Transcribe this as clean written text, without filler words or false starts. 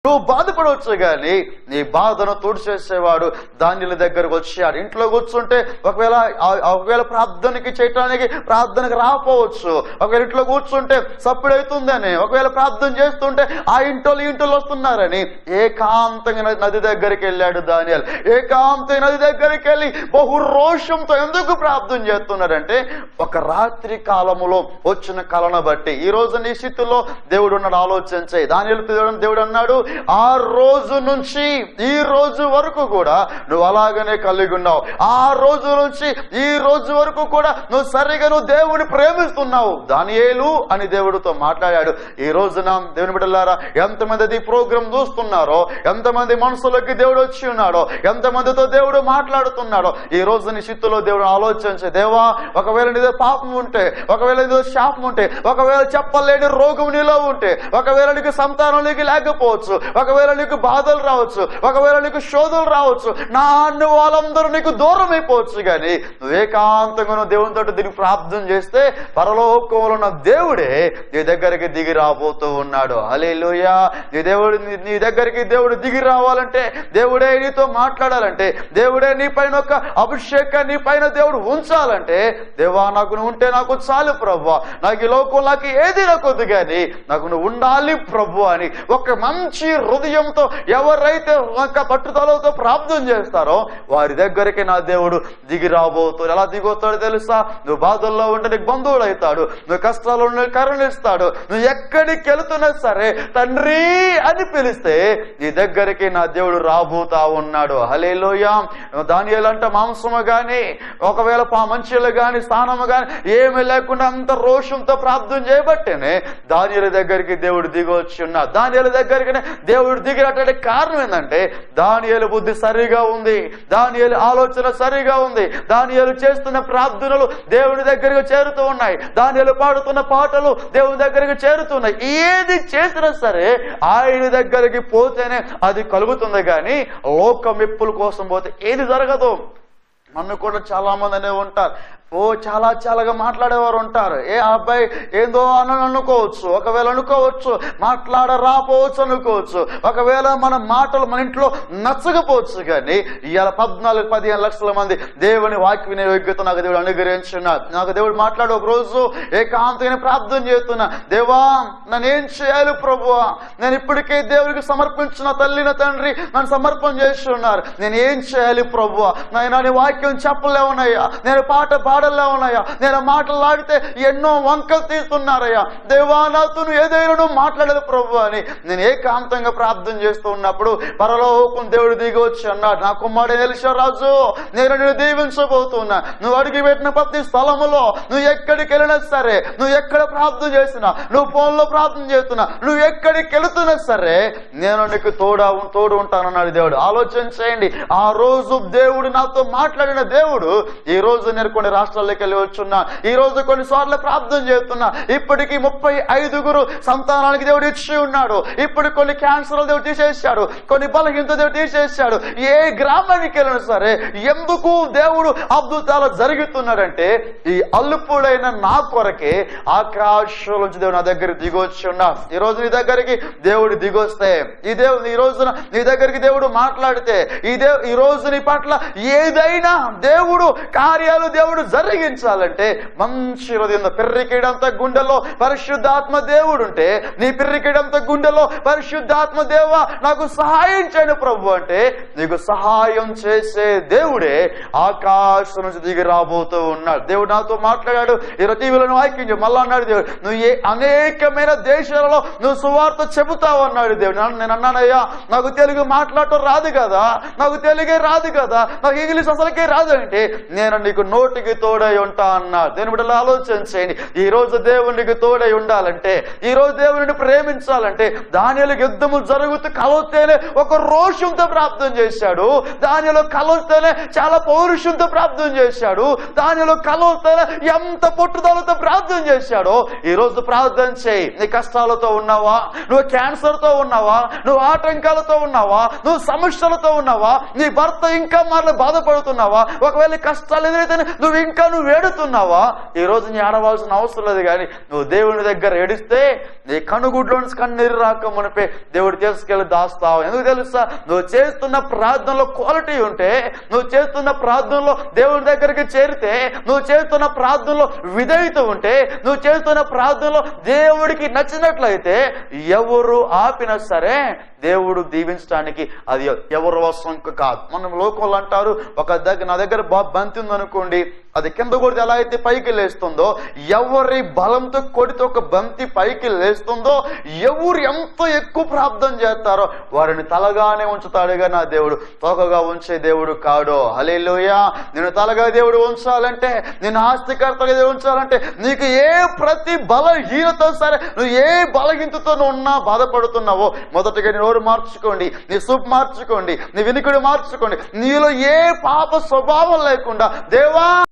నువ్వు బాధపడవచ్చు కానీ నీ బాధను తుడిచేసేవాడు దానిల దగ్గరకు వచ్చాడు. ఇంట్లో కూర్చుంటే ఒకవేళ ప్రార్థనకి చేయటానికి ప్రార్థనకి రాకపోవచ్చు. ఒకవేళ ఇంట్లో కూర్చుంటే సప్పుడవుతుందని, ఒకవేళ ప్రార్థన చేస్తుంటే ఆ ఇంట్లో వస్తున్నారని ఏకాంతంగా నది దగ్గరికి వెళ్ళాడు దానియేలు. ఏకాంతంగా నది దగ్గరికి వెళ్ళి బహు రోషంతో ఎందుకు ప్రార్థన చేస్తున్నాడంటే ఒక రాత్రి కాలములో వచ్చిన కలను బట్టి. ఈ రోజు నీ స్థితిలో దేవుడు ఉన్నాడు, ఆలోచించే. దానియేలు దేవుడు అన్నాడు, ఆ రోజు నుంచి ఈ రోజు వరకు కూడా నువ్వు అలాగనే కలిగి ఉన్నావు. ఆ రోజు నుంచి ఈ రోజు వరకు కూడా నువ్వు దేవుని ప్రేమిస్తున్నావు దానియేలు అని దేవుడితో మాట్లాడాడు. ఈ రోజున దేవుని బిడ్డలారా, ఎంతమంది ఈ ప్రోగ్రాం చూస్తున్నారో, ఎంతమంది మనసులోకి దేవుడు వచ్చి ఉన్నాడో, ఎంతమందితో దేవుడు మాట్లాడుతున్నాడో, ఈ రోజు నీ స్థితిలో దేవుడు ఆలోచించే. దేవా, ఒకవేళ నీదో పాపం ఉంటే, ఒకవేళ నీదో శాపం ఉంటే, ఒకవేళ చెప్పలేని రోగం నీలో ఉంటే, ఒకవేళ నీకు సంతానం నీకు లేకపోవచ్చు, ఒకవేళ నీకు బాధలు రావచ్చు, ఒకవేళ నీకు శోధనలు రావచ్చు, నా అన్ని వాళ్ళందరూ నీకు దూరం అయిపోవచ్చు. కానీ నువ్వు ఏకాంతంగా దేవునితో దీనికి ప్రార్థన చేస్తే పరలోకంలో ఉన్న దేవుడే నీ దగ్గరికి దిగి రాబోతూ ఉన్నాడు. హల్లెలూయా. నీ దగ్గరికి దేవుడు దిగి రావాలంటే, దేవుడే నీతో మాట్లాడాలంటే, దేవుడే నీ పైన ఒక అభిషేకాన్ని నీ పైన దేవుడు ఉంచాలంటే, దేవా నాకు నువ్వు ఉంటే నాకు చాలు ప్రభువా, నాకు ఈ లోకంలోకి ఏది నాకొద్దు కానీ నాకు నువ్వు ఉండాలి ప్రభు అని ఒక మంచి హృదయంతో ఎవరైతే ఒక పట్టుదలతో ప్రార్థన చేస్తారో వారి దగ్గరికి నా దేవుడు దిగి రాబోతాడు. ఎలా దిగొస్తాడు తెలుసా? నువ్వు బాధల్లో ఉంటే నీకు బంధువుడు అవుతాడు, నువ్వు కష్టాలు ఉంటే కరుణిస్తాడు. నువ్వు ఎక్కడికి వెళుతున్నా సరే తండ్రి అని పిలిస్తే నీ దగ్గరికి నా దేవుడు రాబోతా ఉన్నాడు. హల్లెలూయా. దానియేలు అంటే మాంసము గాని, ఒకవేళ మంచులు గాని, స్థానము గాని ఏమి లేకుండా అంత రోషంతో ప్రార్థన చేయబట్టేనే దానియేలు దగ్గరికి దేవుడు దిగి వచ్చి ఉన్నాడు. దానియేలు దగ్గరికి దేవుడు దిగినటువంటి కారణం ఏంటంటే దానియేలు బుద్ధి సరిగా ఉంది, దానియేలు ఆలోచన సరిగా ఉంది, దానియేలు చేస్తున్న ప్రార్థనలు దేవుని దగ్గరికి చేరుతూ ఉన్నాయి, దానియేలు పాడుతున్న పాటలు దేవుని దగ్గరికి చేరుతున్నాయి. ఏది చేసినా సరే ఆయన దగ్గరికి పోతేనే అది కలుగుతుంది. కానీ లోక మెప్పుల కోసం పోతే ఏది జరగదు. నన్ను కూడా చాలా మంది అనే ఉంటారు, చాలాగా మాట్లాడేవారు ఉంటారు. అబ్బాయి ఏందో అని అనుకోవచ్చు, ఒకవేళ అనుకోవచ్చు, మాట్లాడరాపోవచ్చు అనుకోవచ్చు, ఒకవేళ మన మాటలు మన ఇంట్లో నచ్చకపోవచ్చు. కానీ ఇవాళ 14-15 లక్షల మంది దేవుని వాక్య వినే యోగ్యత నాకు దేవుడు అనుగ్రహించున్నాడు. నాకు దేవుడు మాట్లాడు ఒక రోజు ఏకాంతంగా ప్రార్థన చేస్తున్నా, దేవా నన్ను ఏం చేయాలి ప్రభువా, నేను ఇప్పటికే దేవుడికి సమర్పించిన తల్లిన తండ్రి నన్ను సమర్పణ చేసి ఉన్నారు, నేను ఏం చేయాలి ప్రభువా, నేను వాక్యం చెప్పలేవునయ్యా, నేను పాట పాడలే ఉన్నాయా, నేను మాట్లాడితే ఎన్నో వంకలు తీస్తున్నారయ్యా, దేవా నాతో ఏదైనా నువ్వు మాట్లాడదు ప్రభు అని నేను ఏకాంతంగా ప్రార్థన చేస్తూ ఉన్నప్పుడు పరలోకం దేవుడు దిగి వచ్చి అన్నాడు, నా కుమారుడు ఎలీషా రాజు నేను నిన్ను దీవించబోతున్నా. నువ్వు అడిగి పెట్టిన ప్రతి స్థలములో నువ్వు ఎక్కడికి వెళ్ళినా సరే, నువ్వు ఎక్కడ ప్రార్థన చేస్తున్నా, నువ్వు ఫోన్లో ప్రార్థన చేస్తున్నా, నువ్వు ఎక్కడికి వెళుతున్నా సరే నేను నీకు తోడు ఉంటానన్నాడు దేవుడు. ఆలోచన చేయండి, ఆ రోజు దేవుడు నాతో మాట్లాడిన దేవుడు ఈ రోజు నేను కొన్ని రాష్ట్రాల్లోకి వెళ్ళి వచ్చున్నా, ఈ రోజు కొన్నిసార్లు ప్రార్థన చేస్తున్నా, ఇప్పటికీ 35 సంతానానికి దేవుడు ఇచ్చి ఉన్నాడు, ఇప్పుడు కొన్ని క్యాన్సర్లు దేవుడు తీసేశాడు, కొన్ని బలహీనత దేవుడు తీసేశాడు. ఏ గ్రామానికి వెళ్ళినా సరే ఎందుకు దేవుడు అద్భుతాలు జరుగుతున్నాడంటే ఈ అల్పుడైన నా కొరకే ఆకాశం నుంచి దేవుడు నా దగ్గర దిగొచ్చి ఉన్నా. ఈ రోజు నీ దగ్గరికి దేవుడు దిగొస్తే, ఈ రోజున నీ దగ్గరికి దేవుడు మాట్లాడితే, ఈ రోజు నీ పట్ల ఏదైనా దేవుడు కార్యాలు దేవుడు జరిగించాలంటే మంచి హృదయం, పిర్రికిడంత గుండెలో పరిశుద్ధాత్మ దేవుడు ఉంటే, నీ పిర్రికిడంత గుండెలో పరిశుద్ధాత్మ దేవ నాకు సహాయం చేయను ప్రభు అంటే నీకు సహాయం చేసే దేవుడే ఆకాశం నుంచి దిగి రాబోతూ ఉన్నాడు. దేవుడు నాతో మాట్లాడాడు, ఈరోజు టీవీలో వాక్యం మళ్ళా అన్నాడు దేవుడు, నువ్వు అనేకమైన దేశాలలో నువ్వు సువార్త చెబుతావు అన్నాడు దేవుడు. నేను అన్నానయ్యా నాకు తెలుగు మాట్లాడటం రాదు కదా, నాకు తెలుగే రాదు కదా, నాకు ఇంగ్లీష్ అసలుకే రాదు అంటే నేను నీకు నోటికి తోడై ఉంటా అన్నాడు. దేని బిడ్డలు ఆలోచన చేయండి, ఈ రోజు దేవునికి తోడై ఉండాలంటే, ఈ రోజు దేవుని ప్రేమించాలంటే దానియేలుకి యుద్ధములు జరుగుతూ కలవతేనే ఒక రోషంతో ప్రార్థన చేశాడు, దానిలో కలవతేనే చాలా పౌరుషంతో ప్రార్థన చేశాడు, దానిలో కలవతేనే ఎంత పట్టుదలతో ప్రార్థన చేశాడో ఈ రోజు ప్రార్థన చేయి. నీ కష్టాలతో ఉన్నావా, నువ్వు క్యాన్సర్తో ఉన్నావా, నువ్వు ఆటంకాలతో ఉన్నావా, నువ్వు సమస్యలతో ఉన్నావా, నీ భర్త ఇంకా మరల బాధపడుతున్నావా, ఒకవేళ కష్టాలు ఎదురైతే నువ్వు ఇంకా నువ్వు ఏడుతున్నావా? ఈ రోజు నీ ఆడవలసిన అవసరం లేదు, కానీ నువ్వు దేవుని దగ్గర ఏడిస్తే నీ కనుగుడ్లోని కన్నీరు రాక మునిపే దేవుడు తీసుకెళ్ళి దాస్తావు. ఎందుకు తెలుసా? నువ్వు చేస్తున్న ప్రార్థనలో క్వాలిటీ ఉంటే, నువ్వు చేస్తున్న ప్రార్థనలో దేవుని దగ్గరికి చేరితే, నువ్వు చేస్తున్న ప్రార్థనలో విధేయత ఉంటే, నువ్వు చేస్తున్న ప్రార్థనలో దేవుడికి నచ్చినట్లయితే ఎవరు ఆపినా సరే దేవుడు దీవించడానికి అది ఎవరు వసం కాదు. మనం లోకంలో అంటారు, నా దగ్గర బంతి ఉందనుకోండి, అది కింద కొడితే ఎలా అయితే పైకి లేస్తుందో, ఎవరి బలంతో కొడితే ఒక బంతి పైకి లేస్తుందో, ఎవరు ఎంత ఎక్కువ ప్రార్థన చేస్తారో వారిని తలగానే ఉంచుతాడుగా నా దేవుడు, తోకగా ఉంచే దేవుడు కాడు. హల్లెలూయా. నేను తలగా దేవుడు ఉంచాలంటే, నేను ఆస్తికర్తగా దేవుడు ఉంచాలంటే, నీకు ఏ ప్రతి బలహీనత సరే, నువ్వు ఏ బలహీనతతో ఉన్నా బాధపడుతున్నావో, మొదటిగా నీ నోరు మార్చుకోండి, నీ సూప్ మార్చుకోండి, నీ వినికిడి మార్చుకోండి. నీలో ఏ పాప స్వభావం లేకుండా, దేవా